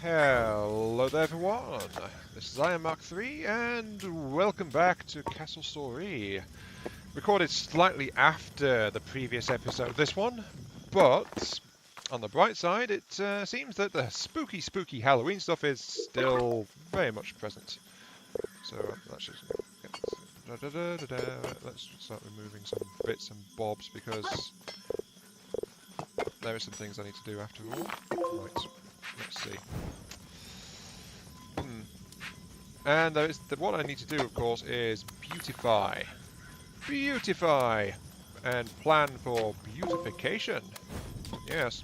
Hello there everyone, this is Iron Mark III and welcome back to Castle Story. Recorded slightly after the previous episode of this one, but on the bright side it seems that the spooky Halloween stuff is still very much present. So let's just let's start removing some bits and bobs because there are some things I need to do after all. Right, let's see. And there is what I need to do, of course, is beautify, and plan for beautification. Yes,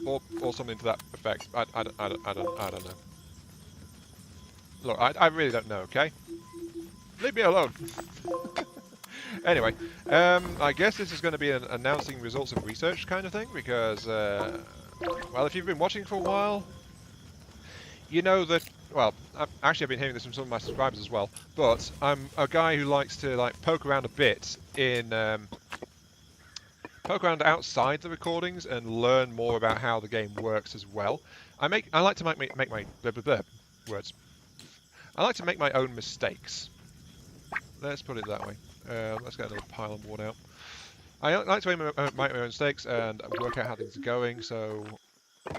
or something to that effect. I don't know. Look, I really don't know. Okay, leave me alone. Anyway, I guess this is going to be an announcing results of research kind of thing because, well, if you've been watching for a while, you know that. Well, I've been hearing this from some of my subscribers as well, but I'm a guy who likes to poke around a bit in poke around outside the recordings and learn more about how the game works as well. I like to make my words. I like to make my own mistakes. Let's put it that way. Let's get another pile of wood out. I like to make my own mistakes and work out how things are going, so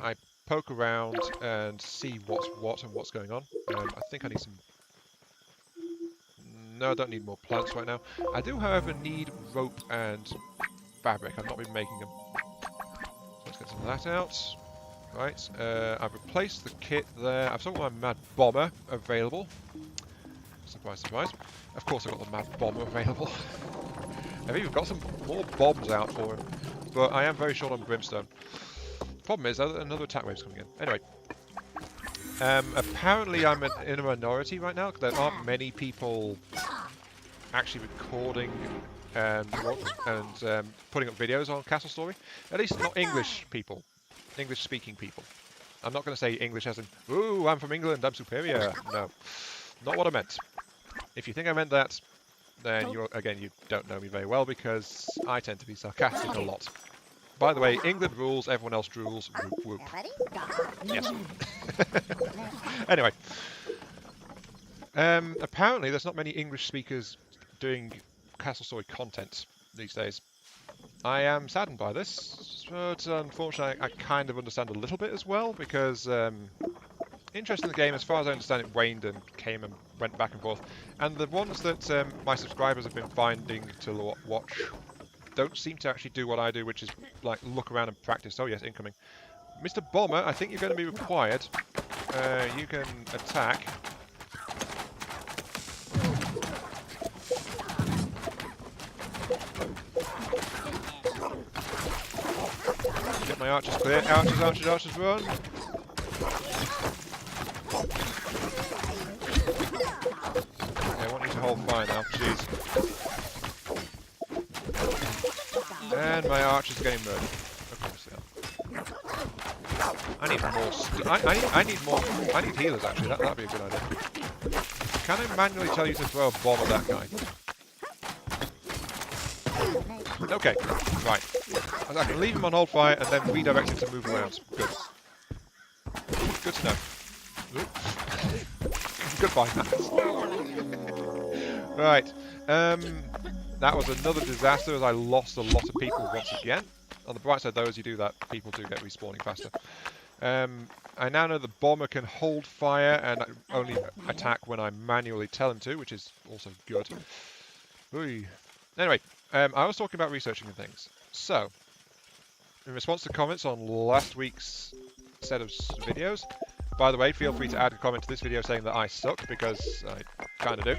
I poke around and see what's what and what's going on. I think I need some... No, I don't need more plants right now. I do, however, need rope and fabric. I've not been making them. So let's get some of that out. Right, I've replaced the kit there. I've still got my Mad Bomber available. Surprise, surprise. Of course I've got the Mad Bomber available. I've even got some more bombs out for him. But I am very short on brimstone. Problem is, another attack wave's coming in. Anyway, apparently I'm in a minority right now. There aren't many people actually recording and putting up videos on Castle Story. At least not English people, English-speaking people. I'm not going to say English as in, ooh, I'm from England, I'm superior. No, not what I meant. If you think I meant that, then you don't know me very well because I tend to be sarcastic a lot. By the way, England rules, everyone else drools. Whoop, whoop. Yes. Anyway. Apparently there's not many English speakers doing Castle Story content these days. I am saddened by this, but unfortunately I kind of understand a little bit as well, because interest in the game, as far as I understand it, waned and came and went back and forth. And the ones that my subscribers have been finding to watch don't seem to actually do what I do, which is like look around and practice. Oh yes, incoming. Mr. Bomber, I think you're going to be required. You can attack. Get my archers clear. Archers, run! Okay, I want you to hold fire now, jeez. And my archer's getting murdered. Of course they are. I need more. I need healers actually. That'd be a good idea. Can I manually tell you to throw a bomb at that guy? Okay, right. I can leave him on hold fire and then redirect him to move around. Good. Good to know. Goodbye. Right. That was another disaster as I lost a lot of people once again. On the bright side though, as you do that, people do get respawning faster. I now know the bomber can hold fire and only attack when I manually tell him to, which is also good. Ooh. Anyway, I was talking about researching and things. So, in response to comments on last week's set of videos, by the way, feel free to add a comment to this video saying that I suck, because I kind of do.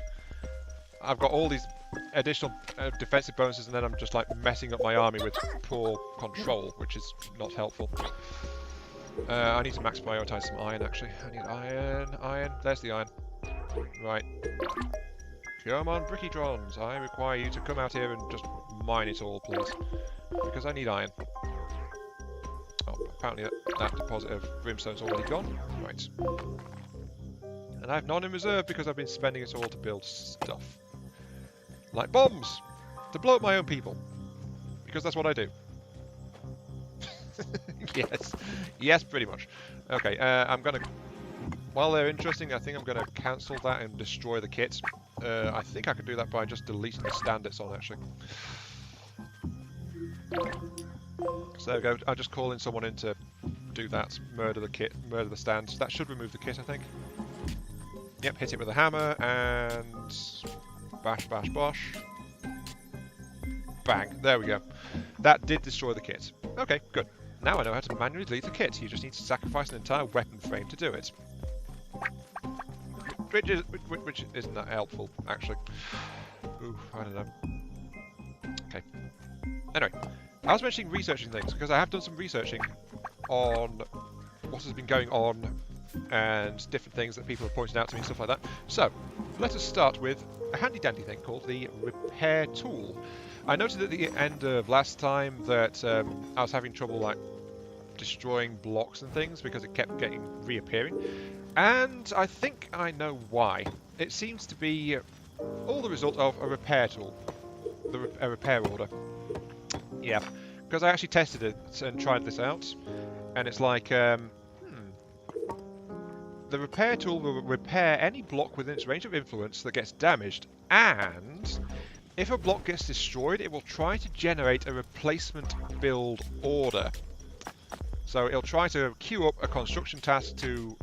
I've got all these additional defensive bonuses, and then I'm just like messing up my army with poor control, which is not helpful. I need to max prioritize some iron actually. I need iron, there's the iron. Right. Come on, Brickytrons, I require you to come out here and just mine it all, please. Because I need iron. Oh, apparently that deposit of brimstone's already gone. Right. And I have none in reserve because I've been spending it all to build stuff. Like bombs! To blow up my own people. Because that's what I do. Yes. Yes, pretty much. Okay, I'm gonna... While they're interesting, I think I'm gonna cancel that and destroy the kit. I think I can do that by just deleting the stand it's on, actually. So there we go. I'll just call in someone in to do that. Murder the kit, murder the stand. That should remove the kit, I think. Yep, hit it with a hammer, and... bash, bash, bosh. Bang. There we go. That did destroy the kit. Okay, good. Now I know how to manually delete the kit. You just need to sacrifice an entire weapon frame to do it. Which isn't that helpful, actually. Ooh, I don't know. Okay. Anyway, I was mentioning researching things, because I have done some researching on what has been going on and different things that people have pointed out to me and stuff like that. So, let us start with a handy-dandy thing called the repair tool. I noted at the end of last time that I was having trouble like destroying blocks and things because it kept reappearing, and I think I know why. It seems to be all the result of a repair tool, a repair order. Yeah, because I actually tested it and tried this out, and it's like the repair tool will repair any block within its range of influence that gets damaged, and if a block gets destroyed, it will try to generate a replacement build order. So it'll try to queue up a construction task to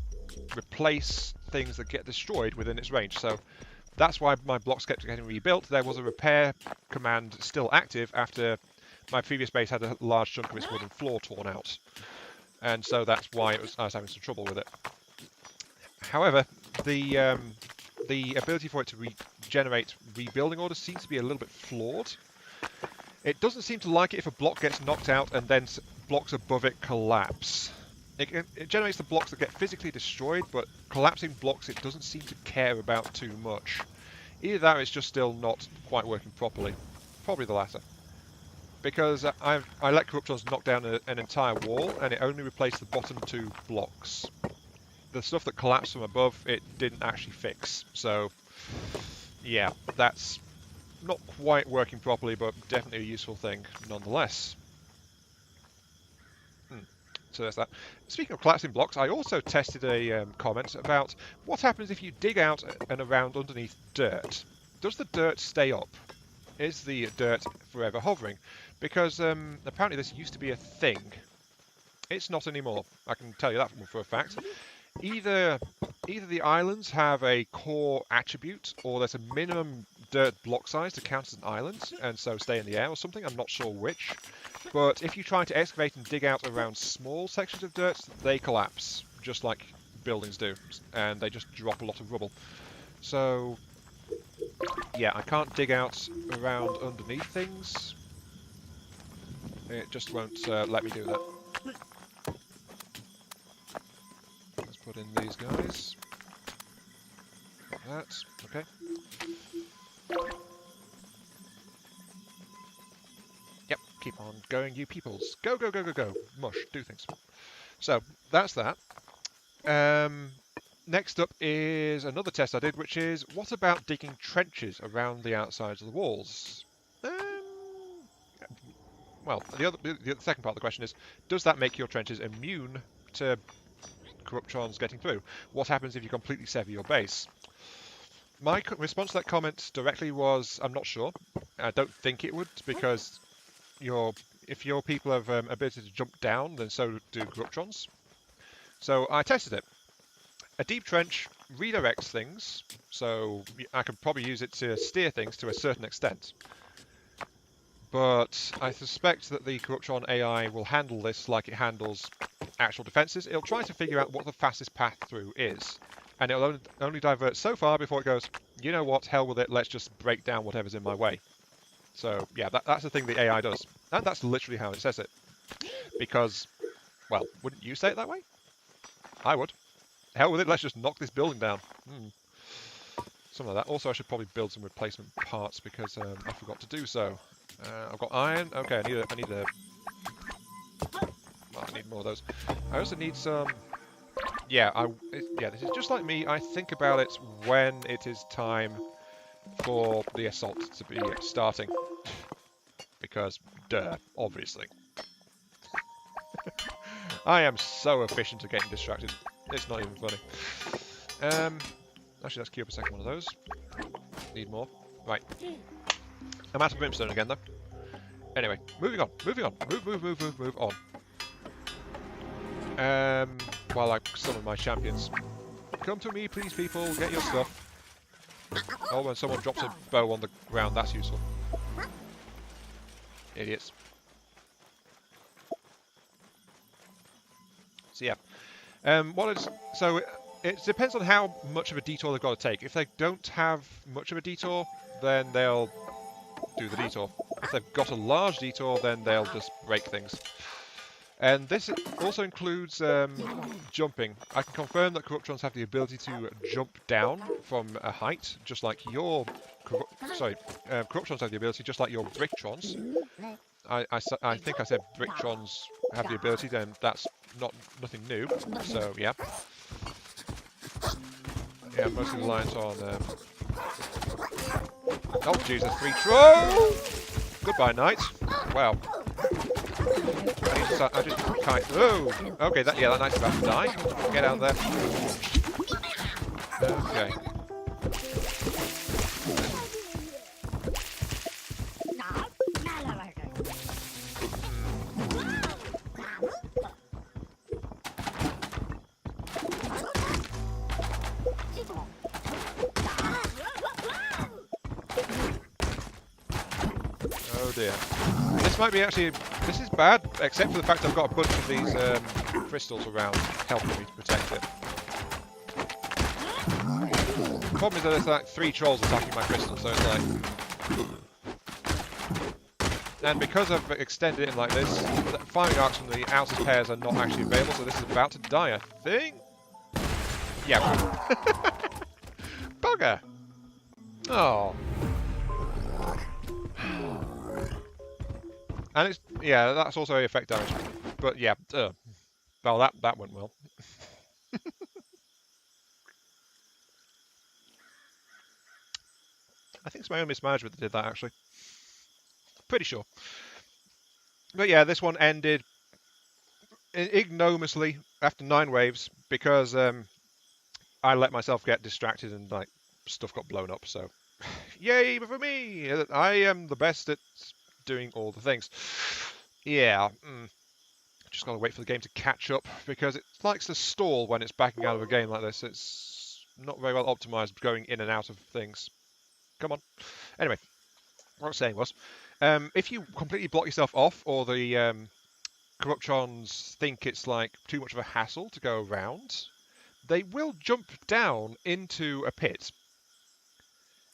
replace things that get destroyed within its range. So that's why my blocks kept getting rebuilt. There was a repair command still active after my previous base had a large chunk of its wooden floor torn out. And so that's why I was having some trouble with it. However, the ability for it to regenerate rebuilding orders seems to be a little bit flawed. It doesn't seem to like it if a block gets knocked out and then blocks above it collapse. It generates the blocks that get physically destroyed, but collapsing blocks it doesn't seem to care about too much. Either that or it's just still not quite working properly. Probably the latter. Because I let Corruptors knock down an entire wall, and it only replaced the bottom 2 blocks. The stuff that collapsed from above, it didn't actually fix. So, yeah, that's not quite working properly, but definitely a useful thing nonetheless. So there's that. Speaking of collapsing blocks, I also tested a comment about what happens if you dig out and around underneath dirt. Does the dirt stay up? Is the dirt forever hovering? Because apparently this used to be a thing. It's not anymore. I can tell you that for a fact. Either the islands have a core attribute, or there's a minimum dirt block size to count as an island, and so stay in the air or something. I'm not sure which. But if you try to excavate and dig out around small sections of dirt, they collapse, just like buildings do, and they just drop a lot of rubble. So, yeah, I can't dig out around underneath things. It just won't let me do that. Let's put in these guys. Like that. Okay. Yep, keep on going, you peoples. Go, go, go, go, go. Mush, do things. So, that's that. Next up is another test I did, which is, what about digging trenches around the outsides of the walls? Well, the second part of the question is, does that make your trenches immune to Corruptrons getting through? What happens if you completely sever your base? My response to that comment directly was, I'm not sure. I don't think it would, because if your people have ability to jump down, then so do Corruptrons. So I tested it. A deep trench redirects things, so I can probably use it to steer things to a certain extent. But I suspect that the Corruptron AI will handle this like it handles actual defenses. It'll try to figure out what the fastest path through is. And it'll only divert so far before it goes, you know what, hell with it, let's just break down whatever's in my way. So, yeah, that's the thing the AI does. And that's literally how it says it. Because, well, wouldn't you say it that way? I would. Hell with it, let's just knock this building down. Something like that. Also, I should probably build some replacement parts because I forgot to do so. I've got iron. Okay, I need more of those. I also need some... Yeah, this is just like me. I think about it when it is time for the assault to be starting. Because, duh, obviously. I am so efficient at getting distracted. It's not even funny. Actually, let's queue up a second one of those. Need more. Right. I'm out of brimstone again, though. Anyway, moving on. Move on. While I summon my champions. Come to me, please, people. Get your stuff. Oh, when someone drops a bow on the ground, that's useful. Idiots. So yeah. It depends on how much of a detour they've got to take. If they don't have much of a detour, then they'll do the detour. If they've got a large detour, then they'll just break things. And this also includes jumping. I can confirm that Corruptrons have the ability to jump down from a height, just like your... Corruptrons have the ability, just like your Brictrons. I think I said Brictrons have the ability, then that's nothing new. So, yeah. Yeah, mostly reliant on... Oh, Jesus, 3 trolls! Goodbye, knight. Wow. I just can't... Oh! Okay, that knight's about to die. Get out there. Okay. Oh dear. This might be actually... This is bad, except for the fact I've got a bunch of these crystals around helping me to protect it. The problem is that there's like 3 trolls attacking my crystals, so it's like... And because I've extended it in like this, the firing arcs from the outer pairs are not actually available, so this is about to die, I think? Yeah. Bugger! Oh. And it's, yeah, that's also effect damage. But yeah, well, that went well. I think it's my own mismanagement that did that, actually. Pretty sure. But yeah, this one ended ignominiously after 9 waves because I let myself get distracted and like stuff got blown up. So, yay for me! I am the best at doing all the things. Yeah. Just gotta wait for the game to catch up because it likes to stall when it's backing out of a game like this. It's not very well optimized going in and out of things. Come on. Anyway, what I was saying was, if you completely block yourself off, or the Corruptrons think it's like too much of a hassle to go around, they will jump down into a pit,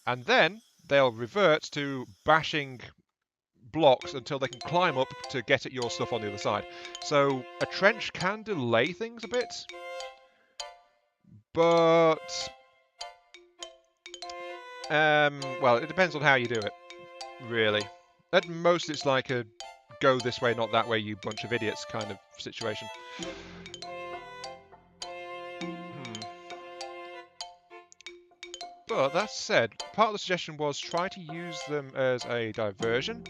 and then they'll revert to bashing blocks until they can climb up to get at your stuff on the other side. So a trench can delay things a bit, but well, it depends on how you do it, really. At most, it's like a go this way, not that way, you bunch of idiots kind of situation. But that said, part of the suggestion was try to use them as a diversion.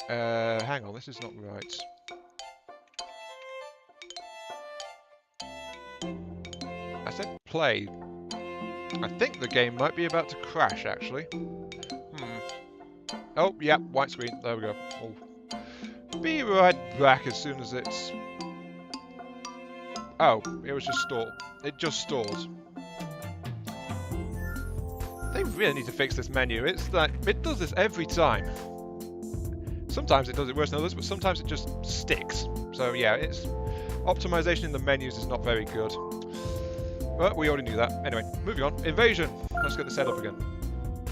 Hang on, this is not right. I said play. I think the game might be about to crash, actually. Oh, yeah, white screen. There we go. Oh. Be right back as soon as it's... Oh, it was just stalled. It just stalled. They really need to fix this menu. It's like, it does this every time. Sometimes it does it worse than others, but sometimes it just sticks. So yeah, it's optimization in the menus is not very good. But we already knew that. Anyway, moving on. Invasion. Let's get the setup again.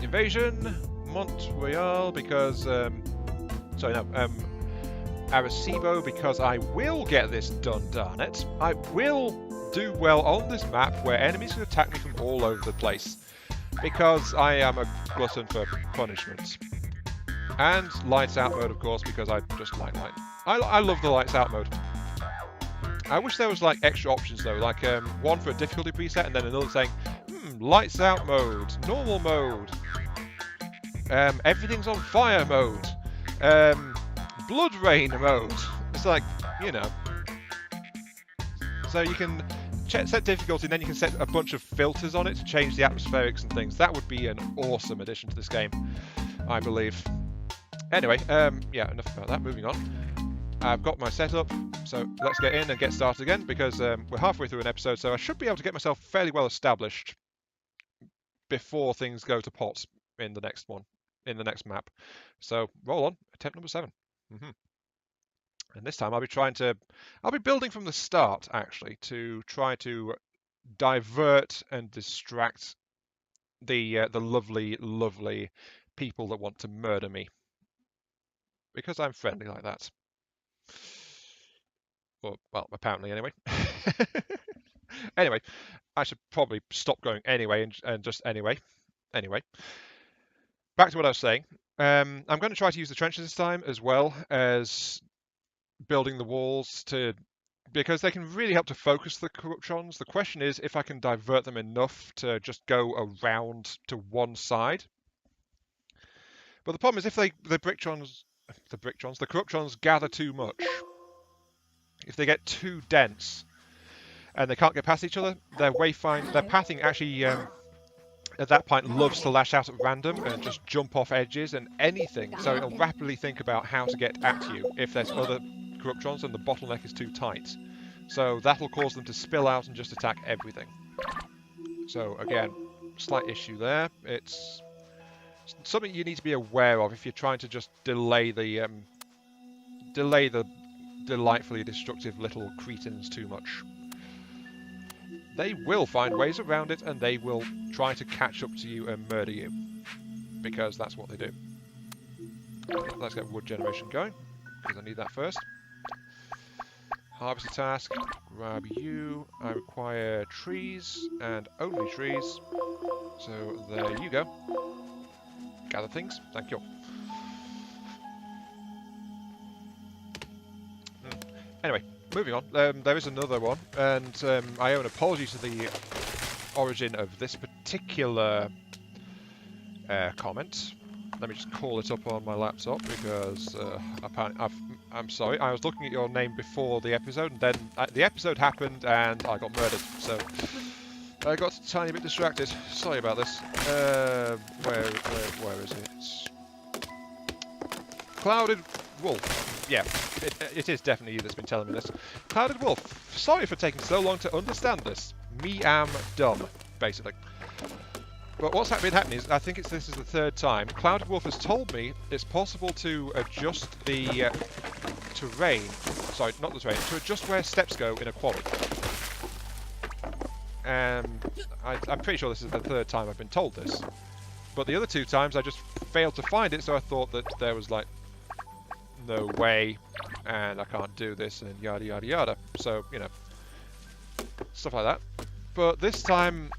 Invasion, Mont-Royal, because Arecibo, because I will get this done, darn it. I will do well on this map where enemies can attack me from all over the place, because I am a glutton for punishment. And lights out mode, of course, because I just like light. I love the lights out mode. I wish there was like extra options though, like one for a difficulty preset and then another saying, lights out mode, normal mode, everything's on fire mode, blood rain mode. It's like, you know. So you can set difficulty, and then you can set a bunch of filters on it to change the atmospherics and things. That would be an awesome addition to this game, I believe. Anyway, yeah, enough about that. Moving on. I've got my setup, so let's get in and get started again, because we're halfway through an episode, so I should be able to get myself fairly well established before things go to pot in the next one, in the next map. So roll on, attempt number 7. And this time I'll be building from the start, actually, to try to divert and distract the lovely, lovely people that want to murder me. Because I'm friendly like that. Well, apparently anyway. Anyway, I should probably stop going anyway and just anyway. Anyway, back to what I was saying. I'm going to try to use the trenches this time, as well as building the walls, because they can really help to focus the Corruptrons. The question is if I can divert them enough to just go around to one side. But the problem is if the Corruptrons gather too much, if they get too dense and they can't get past each other, their pathing actually at that point loves to lash out at random and just jump off edges and anything. So it'll rapidly think about how to get at you if there's other Corruptrons and the bottleneck is too tight. So that'll cause them to spill out and just attack everything. So again, slight issue there. It's something you need to be aware of if you're trying to just delay the delightfully destructive little cretins too much. They will find ways around it, and they will try to catch up to you and murder you, because that's what they do. Let's get wood generation going, because I need that first. Harvester task, grab you. I require trees, and only trees. So there you go. Gather things, thank you. Anyway, moving on. There is another one, and I owe an apology to the origin of this particular comment. Let me just call it up on my laptop, because apparently I'm sorry, I was looking at your name before the episode, and then the episode happened and I got murdered, so I got a tiny bit distracted. Sorry about this. Where is it? Clouded Wolf. Yeah, it is definitely you that's been telling me this. Clouded Wolf, sorry for taking so long to understand this. Me am dumb, basically. But what's been happening is, I think this is the third time, Clouded Wolf has told me it's possible to adjust the terrain, sorry, not the terrain, to adjust where steps go in a quarry. I'm pretty sure this is the third time I've been told this. But the other 2 times I just failed to find it, so I thought that there was like, no way, and I can't do this, and yada yada yada. So, you know, stuff like that. But this time,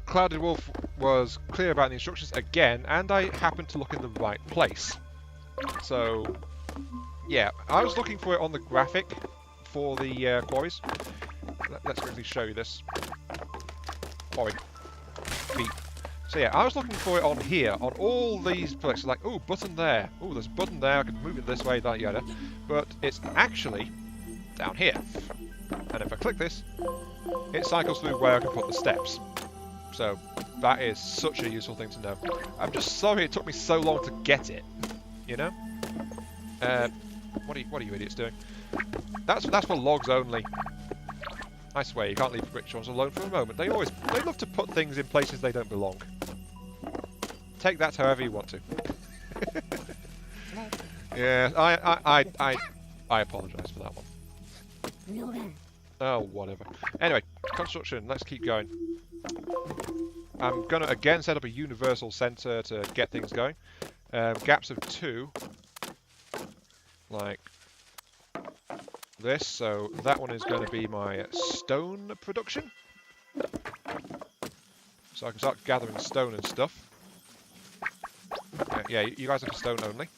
Clouded Wolf was clear about the instructions again, and I happened to look in the right place. So, yeah, I was looking for it on the graphic for the quarries. Let's quickly show you this. Quarry. Beep. So yeah, I was looking for it on here, on all these places, like, oh, button there, oh, there's a button there, I can move it this way, that, yada. But it's actually down here. And if I click this, it cycles through where I can put the steps. So that is such a useful thing to know. I'm just sorry it took me so long to get it, you know? What are you idiots doing? That's for logs only. I swear, you can't leave Corruptrons alone for a moment. They love to put things in places they don't belong. Take that however you want to. Yeah, I apologise for that one. Oh, whatever. Anyway, construction. Let's keep going. I'm gonna again set up a universal centre to get things going. Gaps of 2, like this. So that one is going to be my stone production. So I can start gathering stone and stuff. Yeah, you guys are for stone only,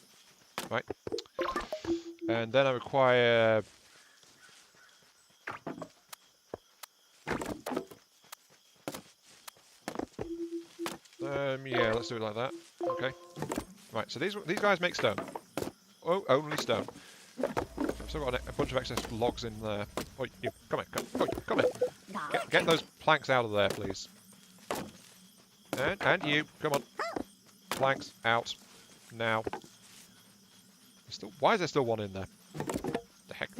right? And then I require yeah, let's do it like that. Okay. Right, so these guys make stone. Oh, only stone. I've still got a bunch of excess logs in there. Oh, you, come here, come here. Get those planks out of there, please. And you, come on. Planks out now. Why is there still one in there? The heck.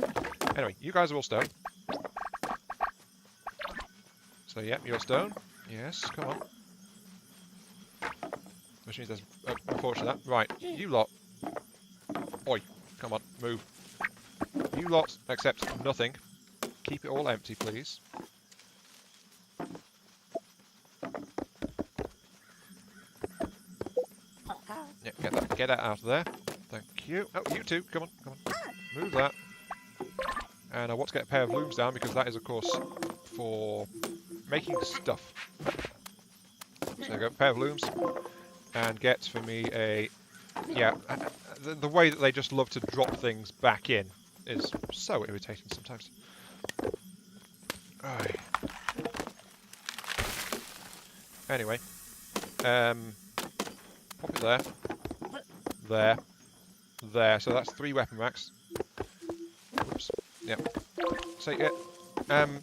Anyway, you guys are all stone. So, yeah, you're stone. Yes, come on. Which means there's unfortunately that. Right, you lot. Oi, come on, move. You lot accept nothing. Keep it all empty, please. Yeah, get that out of there. Thank you. Oh, you two, come on. Move that. And I want to get a pair of looms down because that is, of course, for making stuff. So there you go, pair of looms. And get for me a... Yeah, the way that they just love to drop things back in is so irritating sometimes. Right. Anyway. Pop it there. There. So that's 3 weapon racks. Oops. Yep. So yeah.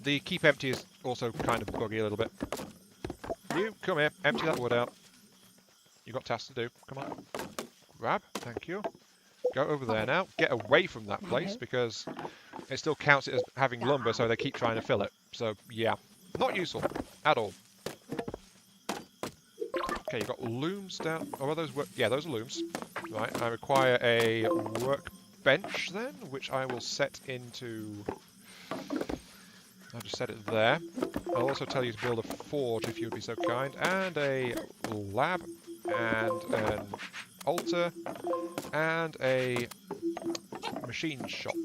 The keep empty is also kind of buggy a little bit. You, come here. Empty that wood out. You got tasks to do. Come on. Grab. Thank you. Go over there now. Get away from that place because it still counts it as having lumber, so they keep trying to fill it. So, yeah. Not useful. At all. Okay, you've got looms down. Oh, are those yeah, those are looms. Right, I require a workbench then, which I will set into... I'll just set it there. I'll also tell you to build a forge if you would be so kind, and a lab, and an altar, and a machine shop.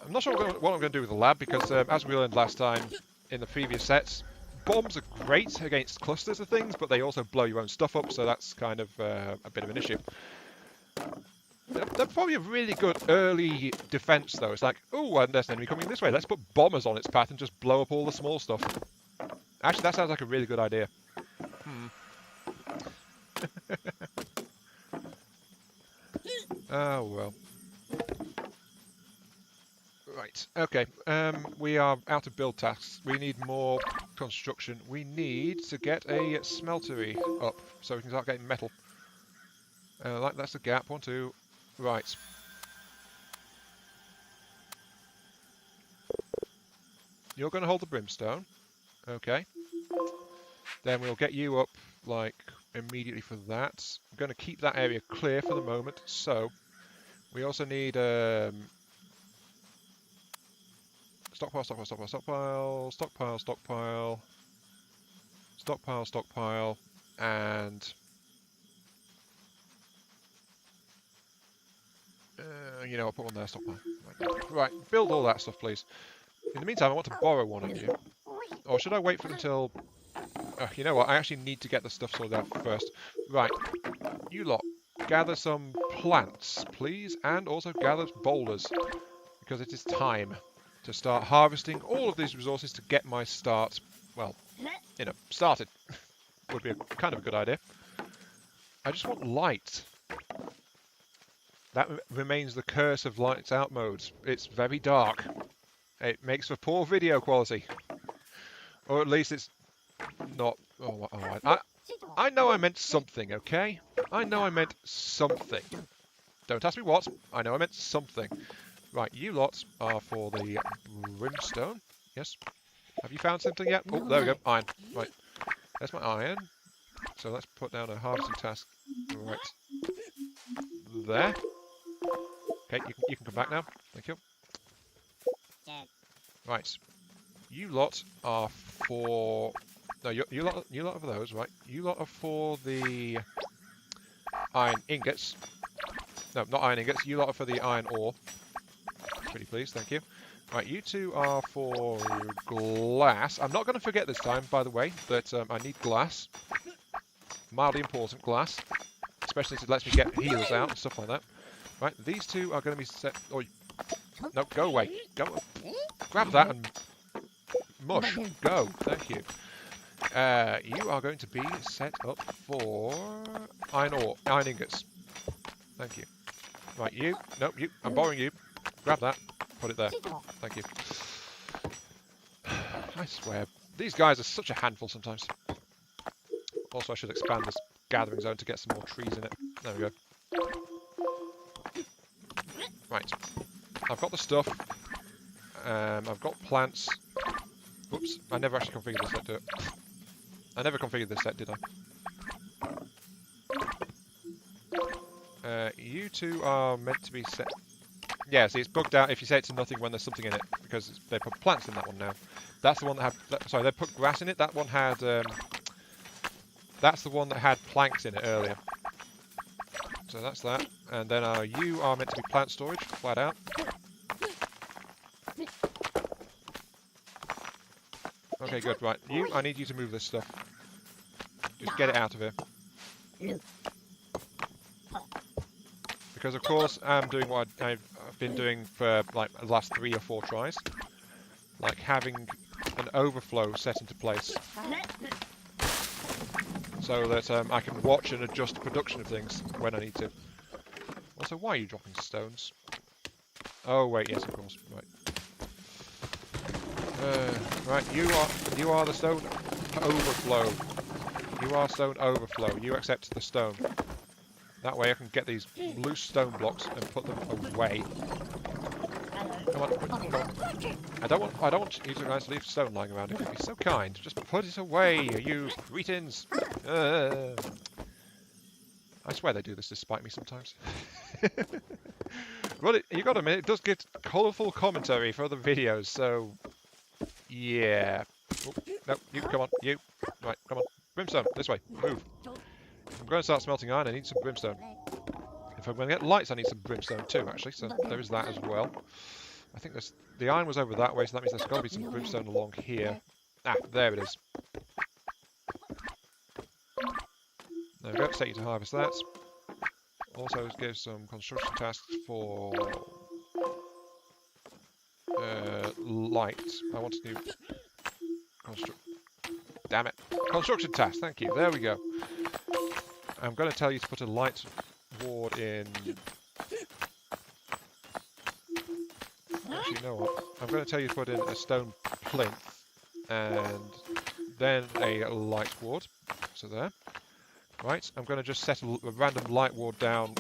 I'm not sure what I'm going to do with the lab, because as we learned last time in the previous sets, bombs are great against clusters of things, but they also blow your own stuff up, so that's kind of a bit of an issue. They're probably a really good early defense, though. It's like, oh, there's an enemy coming this way. Let's put bombers on its path and just blow up all the small stuff. Actually, that sounds like a really good idea. Oh, well. Right, okay. We are out of build tasks. We need more construction. We need to get a smeltery up so we can start getting metal. That's the gap. 1, 2. Right. You're going to hold the brimstone. Okay. Then we'll get you up, like, immediately for that. I'm going to keep that area clear for the moment. So, we also need... Stockpile, and... you know, I'll put one there, stockpile. Right, build all that stuff, please. In the meantime, I want to borrow one of you. Or should I wait for until... you know what, I actually need to get the stuff sorted out first. Right, you lot, gather some plants, please, and also gather boulders. Because it is time to start harvesting all of these resources to get my start, well, you know, started. Would be kind of a good idea. I just want light. That remains the curse of lights out modes. It's very dark. It makes for poor video quality. Or at least it's not... Oh, I know I meant something, okay? I know I meant something. Don't ask me what. I know I meant something. Right, you lot are for the brimstone. Yes. Have you found something yet? Oh, there we go. Iron. Right. There's my iron. So let's put down a harvesting task. Right. There. Okay, you can come back now. Thank you. Right. You lot are for... No, you lot are for those, right? You lot are for the iron ingots. No, not iron ingots. You lot are for the iron ore. Pretty please, thank you. Right, you two are for glass. I'm not going to forget this time, by the way, that I need glass. Mildly important glass. Especially since it lets me get healers out and stuff like that. Right, these two are going to be set... Oh, no, go away. Go. Grab that and... Mush. Go. Thank you. You are going to be set up for iron ore. Iron ingots. Thank you. Right, you. Nope, you. I'm borrowing you. Grab that. Put it there. Thank you. I swear, these guys are such a handful sometimes. Also, I should expand this gathering zone to get some more trees in it. There we go. Right. I've got the stuff. I've got plants. Whoops, I never actually configured this set, do it. I never configured this set, did I? You two are meant to be set... Yeah, see, it's bugged out if you set it to nothing when there's something in it, because they put plants in that one now. That's the one that had... Sorry, they put grass in it. That one had... that's the one that had planks in it earlier. So that's that. And then you are meant to be plant storage, flat out. Okay, good. Right, you, I need you to move this stuff. Just get it out of here. Because of course I'm doing what I've been doing for like the last 3 or 4 tries. Like having an overflow set into place. So that I can watch and adjust the production of things when I need to. Also, why are you dropping stones? Oh wait, yes of course. Right. Right, you are the stone overflow. You are stone overflow. You accept the stone. That way I can get these loose stone blocks and put them away. Come on, come on. I don't want you guys to leave stone lying around. If you'd be so kind, just put it away, you cretins. I swear they do this to spite me sometimes. Well, you got to admit, it does give colourful commentary for other videos, so yeah. Oh, no, you come on, you. Right, come on. Brimstone, this way. Move. If I'm going to start smelting iron, I need some brimstone. If I'm going to get lights, I need some brimstone too, actually, so there is that as well. I think the iron was over that way, so that means there's got to be some brimstone along here. Ah, there it is. There we go, set you to harvest that. Also give some construction tasks for light. I want to do damn it. Construction task, thank you. There we go. I'm going to tell you to put a light ward in. Actually, you know what? I'm going to tell you to put in a stone plinth and then a light ward. So there. Right, I'm going to just set a random light ward down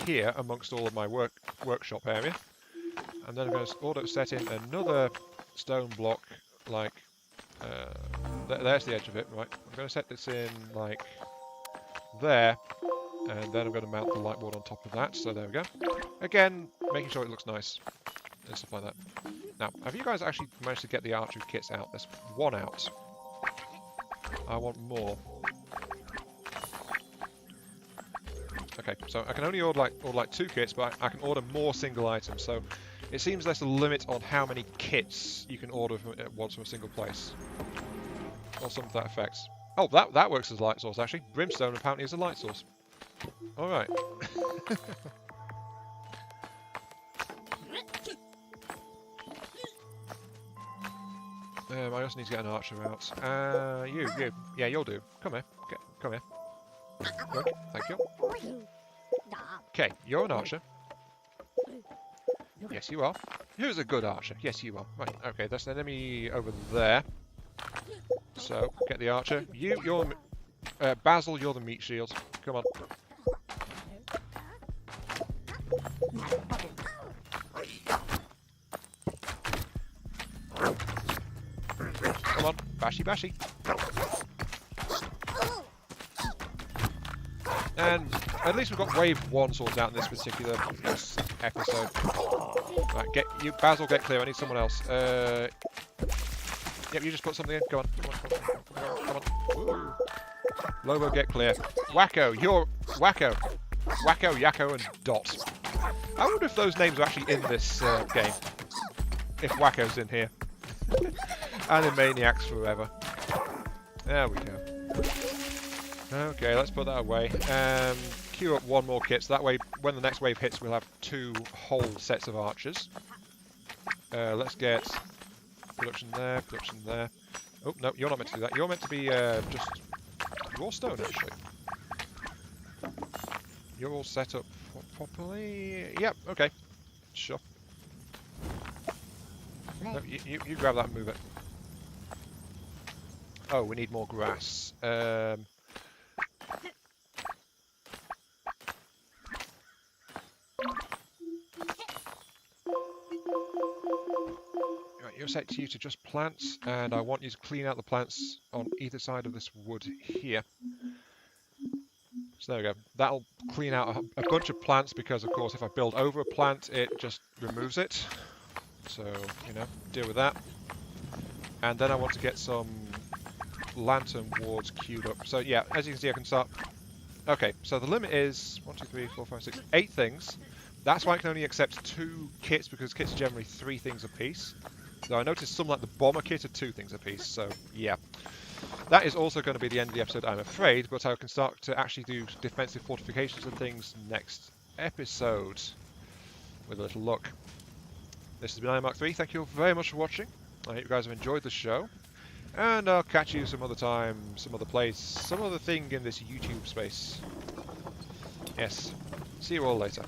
here amongst all of my workshop area. And then I'm going to auto set in another stone block, like, there's the edge of it, right. I'm going to set this in, like, there. And then I'm going to mount the light ward on top of that, so there we go. Again, making sure it looks nice and stuff like that. Now, have you guys actually managed to get the archery kits out? There's one out. I want more. Okay, so I can only order like 2 kits, but I can order more single items. So it seems there's a limit on how many kits you can order at once from a single place, or something to that effect. Oh, that works as a light source actually. Brimstone apparently is a light source. All right. I also need to get an archer out. You, yeah, you'll do. Come here, come here. Good, thank you. Okay, you're an archer. Yes, you are. Who's a good archer? Yes, you are. Right, okay, there's an enemy over there. So, get the archer. You're... Basil, you're the meat shield. Come on. Come on, bashy bashy. And at least we've got wave 1 sorted out in this particular episode. Right, get you, Basil, get clear. I need someone else. Yep, you just put something in. Go on, come on. Woo. Lobo, get clear. Wacko, you're Wacko. Wacko, Yakko, and Dot. I wonder if those names are actually in this game. If Wacko's in here. Animaniacs forever. There we go. Okay, let's put that away. Queue up 1 more kit, so that way when the next wave hits we'll have 2 whole sets of archers. Let's get production there, production there. Oh, no, you're not meant to do that. You're meant to be just raw stone, actually. You're all set up properly. Yep. Okay. Sure. No, you grab that and move it. Oh, we need more grass. Right, you're set to you to just plants, and I want you to clean out the plants on either side of this wood here. So there we go. That'll clean out a bunch of plants because, of course, if I build over a plant, it just removes it. So, you know, deal with that. And then I want to get some lantern wards queued up. So yeah, as you can see, I can start. Okay, so the limit is 1, 2, 3, 4, 5, 6, 8 things. That's why I can only accept 2 kits, because kits are generally 3 things a piece. Though I noticed some, like the bomber kit, are 2 things a piece. So yeah, that is also going to be the end of the episode, I'm afraid. But I can start to actually do defensive fortifications and things next episode with a little look. This has been Iron Mark 3. Thank you all very much for watching. I hope you guys have enjoyed the show. And I'll catch you some other time, some other place, some other thing in this YouTube space. Yes. See you all later.